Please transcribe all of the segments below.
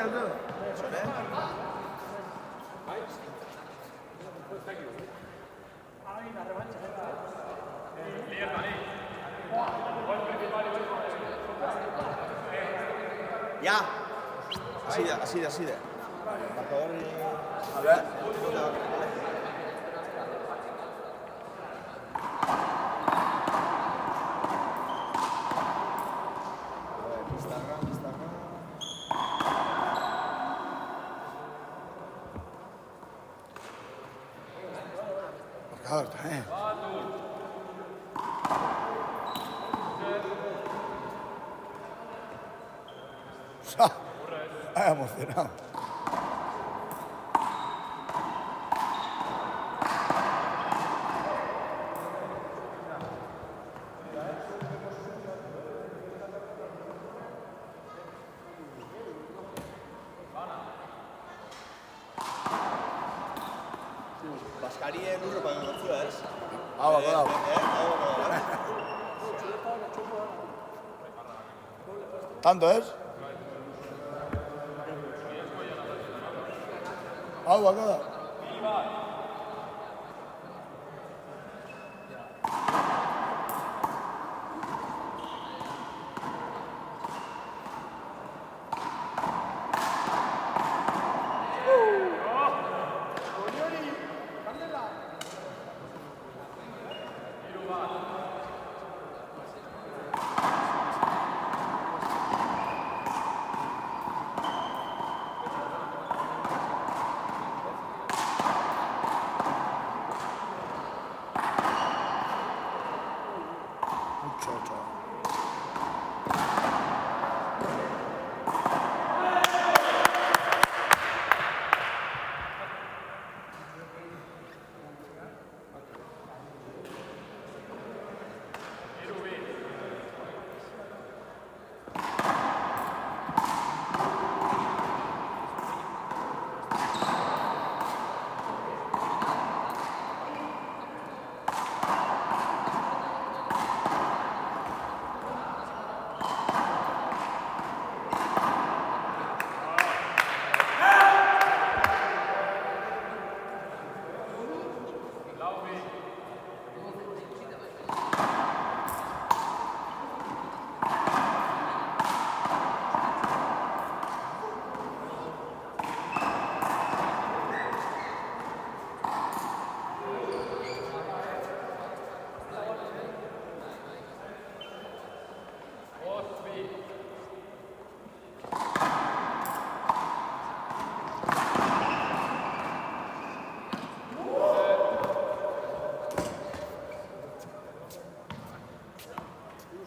aldı. Ya. Así de. Marcador y... A ver. Marcador también. Ay, emocionado. Baskarien urropa dutzu, ez? Hau. Tanto, ez? Hau, bakada. Mucho.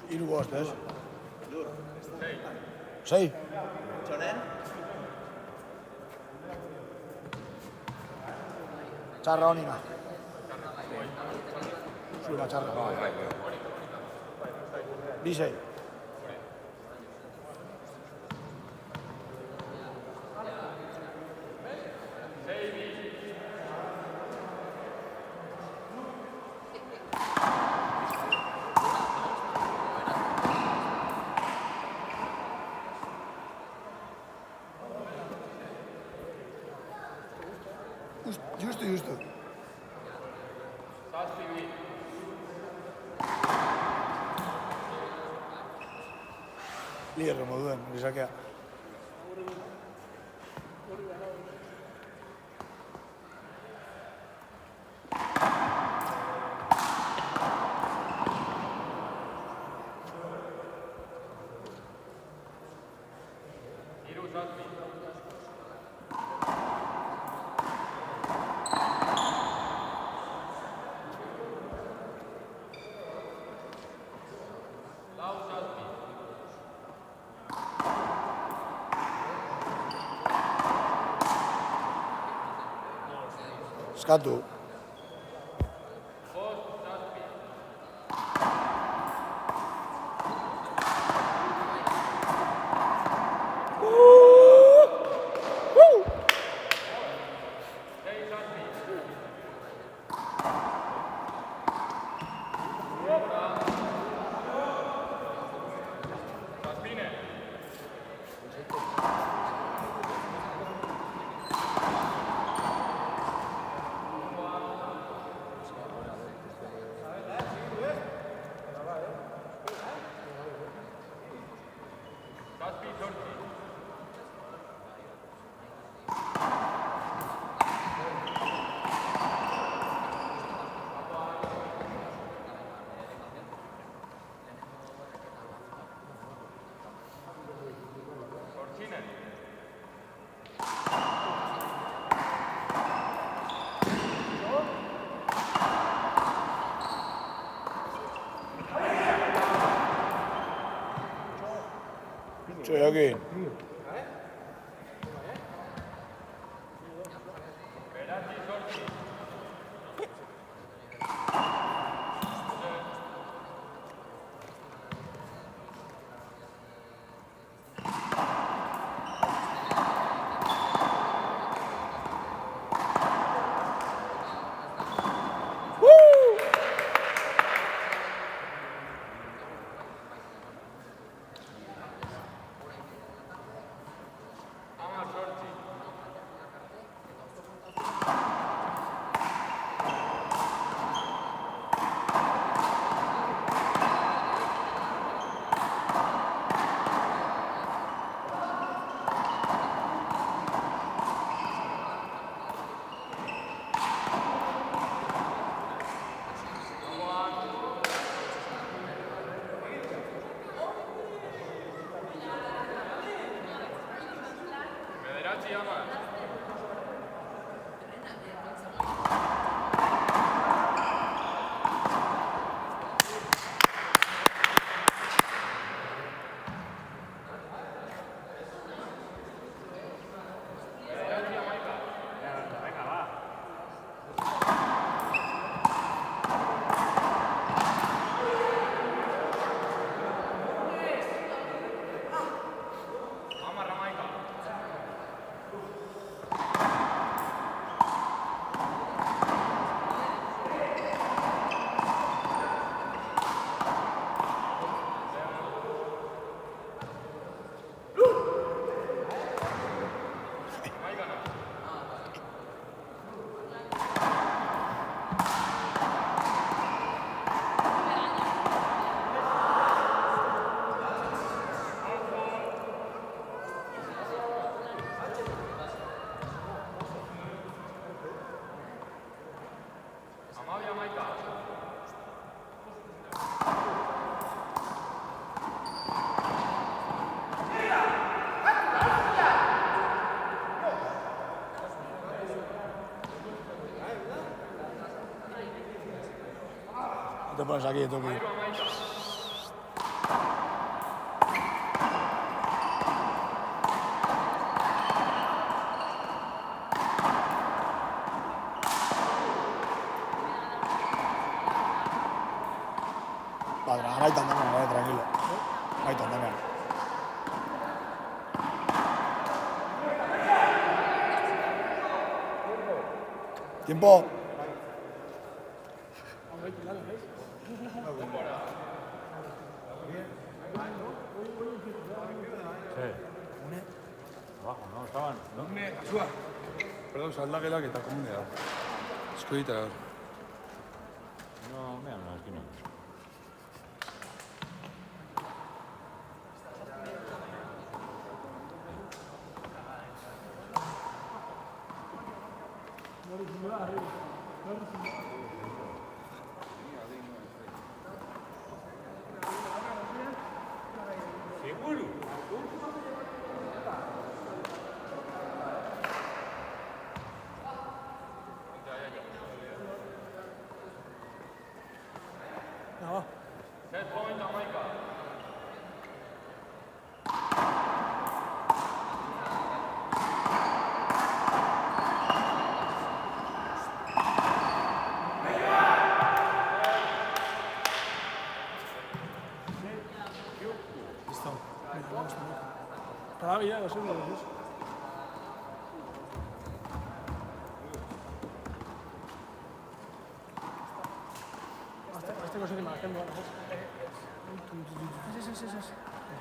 Hiru bost, ez? Sei. Txonen? Txarra honina. Zura txarra. Bisei. Justo. Liderro moduen, gizakea. Eskatu. 저 여기. Te pones aquí, Toki. Vale, no hay tanta manera, tranquilo. No hay tanta manera. Tiempo. Abajo, no, estaban. Perdón, saldagelak eta komunea. Asko egitera. No, mira, no, esquina. Seguro. No. Set point, Jamaica. Listo. Para ya, lo sé, lo sé. Este cosa que me hacen buenas. Sí.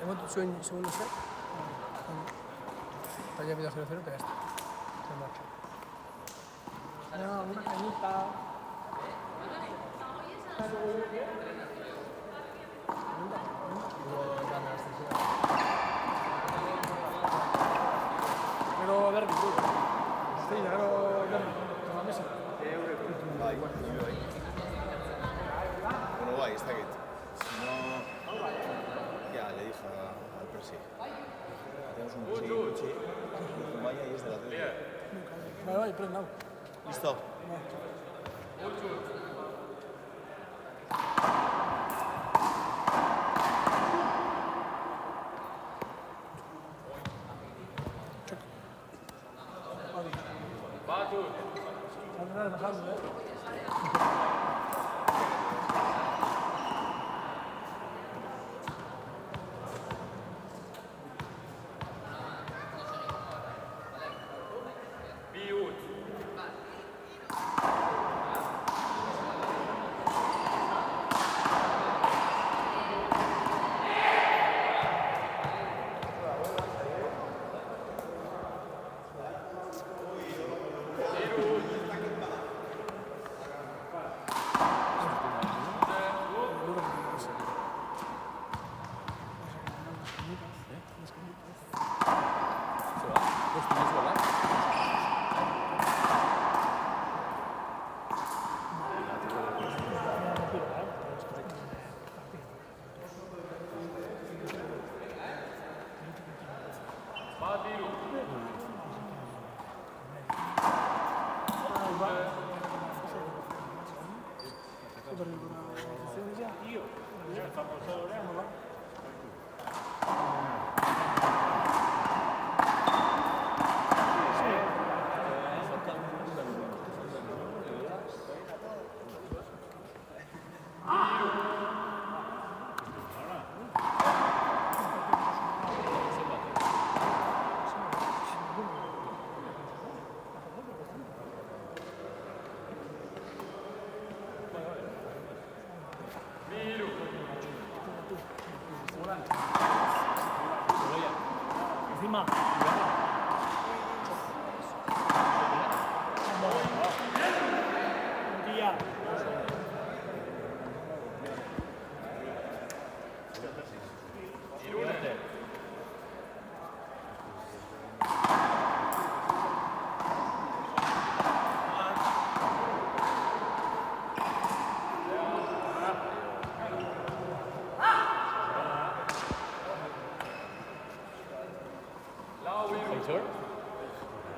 Hemos zuen segundo set. Vaya vida 0-0, pero ya está. Se marcha. No, una cañita. Luego gana la extensión. Gutxi. Baina ez dela. Bai, prend, hau. Listo.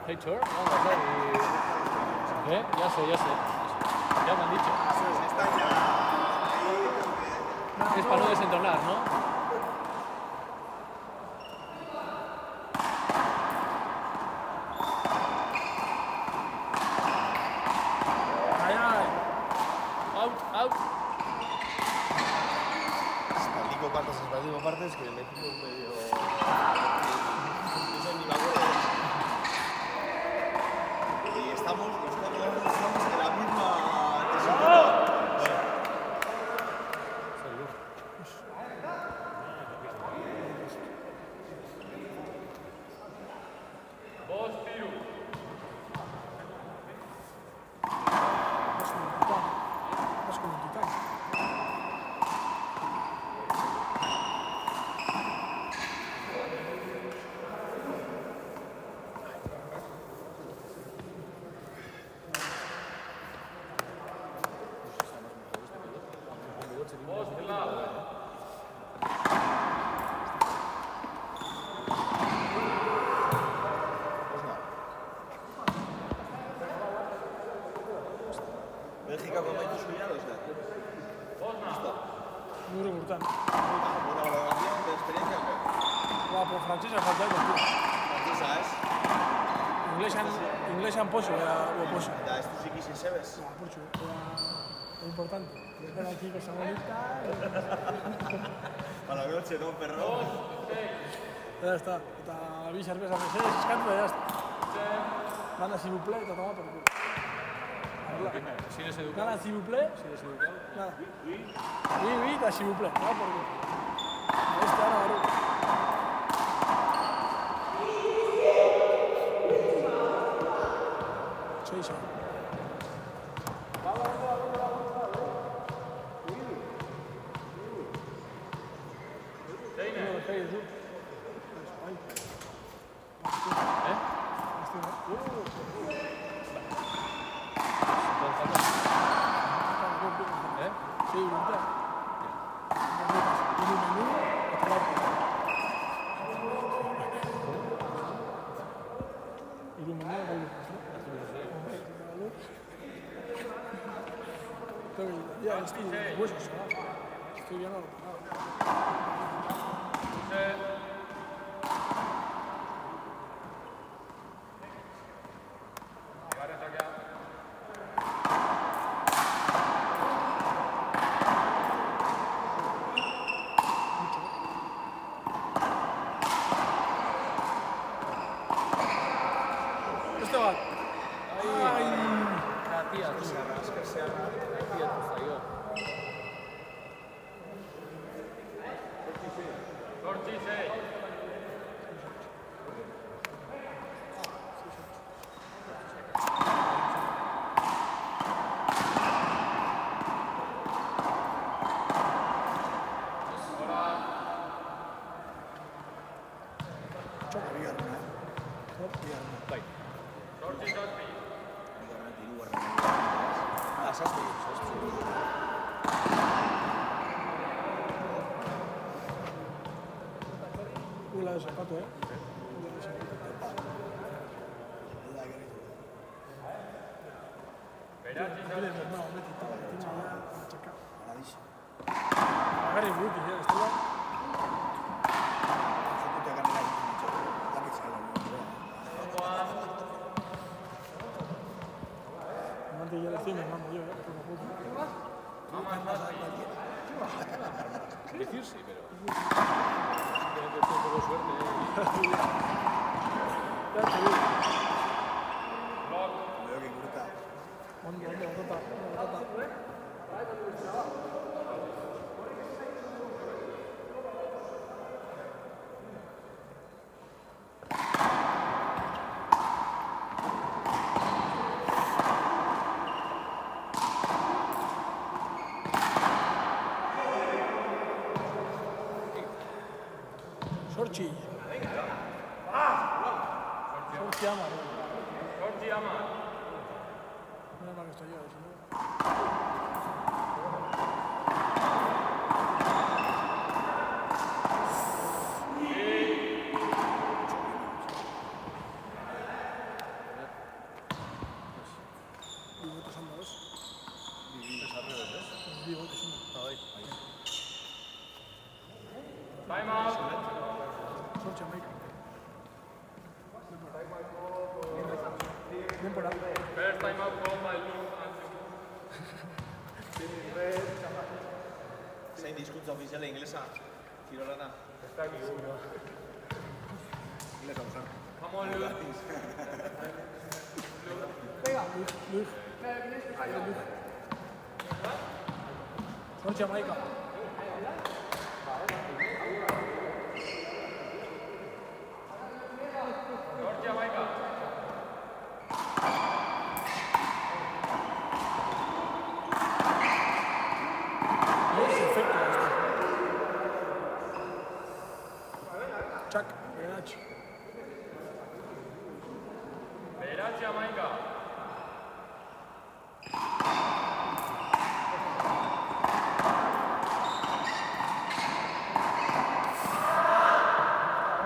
Heitor, vamos a hacer ya sé. Ya me han dicho. Es para no desentonar, ¿no? Out. Espaldico partes, que me pido un medio... Y estamos en la misma tesitura. Vas con un titán. Bélgica con Maitu Suñados, ¿no? Listo. Muy brutal. Buena valoración de experiencia, ¿o qué? Guapo, francesa, falta de tío. Francesa es. Inglesan poso, o poso. Da estos X y Sebes. Poso, es importante. Ven aquí que se bonita. A la noche, ¿no, perro? Ya está. Eta bi cerveza mesedez, eskatu, ya está. Gana s'il vous plaît, eta toma por culo. Si eres educado. Gana s'il vous plaît. Nada. Oui, eta s'il vous plaît. Toma por culo. Este ara, baro. Sí. Sí, brutal. Y el menú, Ya, estoy de huesos, ¿no? Estoy viendo lo este va. Tía, tú. Tía, tú, falló. Txoka bigarrena, Bai. Ula de zapato, ¿eh? Agarri buti, ez dela. Mante ya le estoy mimando yo, como puto. Decir sí, pero... Simplemente estoy un poco suerte, Ya te digo. Veo que curta. Ondo, botata. Sorchi. Sorchi Amar. Mira mal que estoy yo, si no. Bigotes son dos. Bigotes son dos. Sorchi Amaica. Bien por ahí. Zein hizkuntza ofiziala inglesa, kirolana. Inglesa usan. Luis. Sorchi Amaica. Perfecto esto. Chuck, Verach.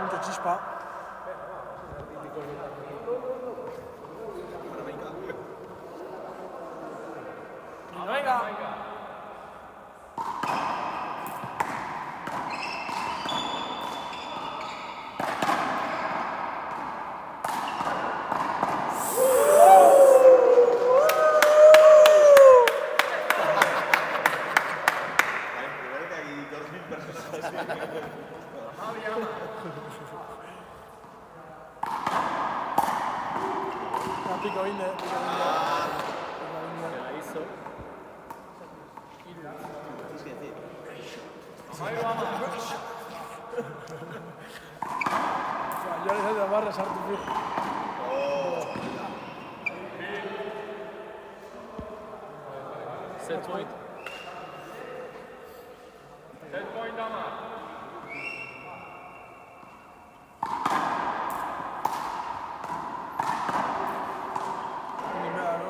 Mucha chispa. Venga. Pico Vinde. Se la hizo. Yo les he de barra sartu fijo. Set point. Ni me da, ¿no?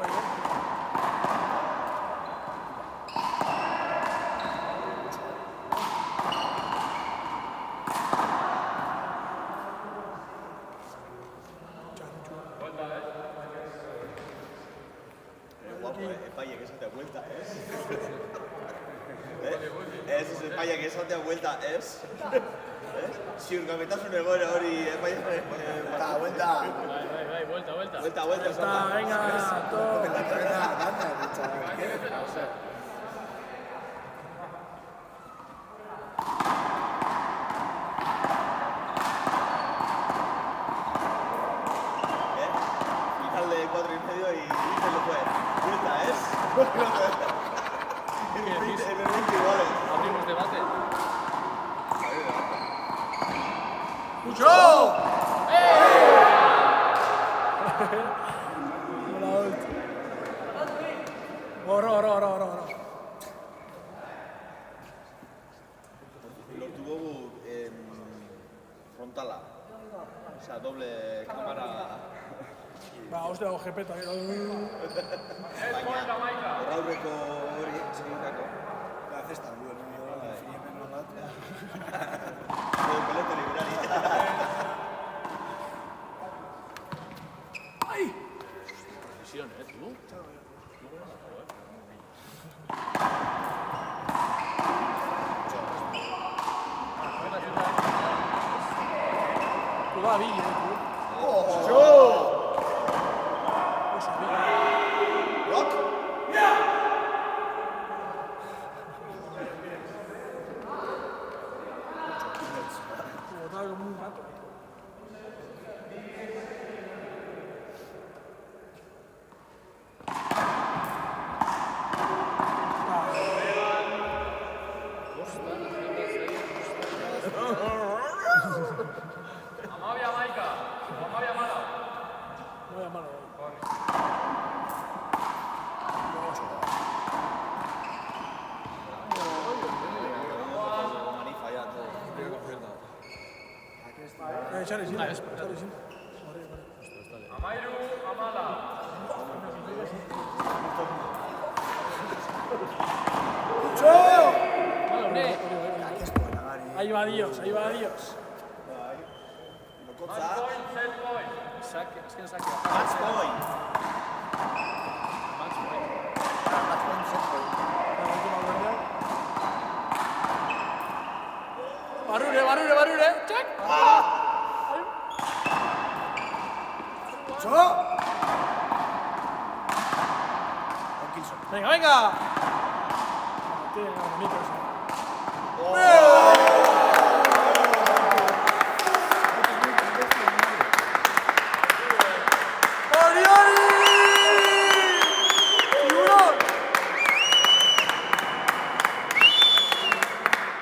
Guapo, palla que esatea vuelta, ez? Ez, epaiak esatea vuelta, ez? Ziurgabetasun egoera hori epaiak... Vuelta. Bai, vuelta. Vuelta, Está, venga, todo. Final de 4 y medio y se lo fue. Vuelta, ¿es? En el 20 iguales. Abrimos debate. ¡Mucho! Oro. Lo tuvo frontala. O sea, doble cámara. Va, hostia, ojepeta. Baina, horraurreko hori, segindako. Zestan duen, finien bat. Pelota librari. Presión, tú. Tú va bien, tú. Rock? Botado como un gato. Vaya mano. Manifa ya, todo. Chari, sí. Ahí va Dios. Lokotza. Saque, es que no saque. Match point. Match point. Match point, set point. Barrure. Check. Venga. Tiene la bonita esa.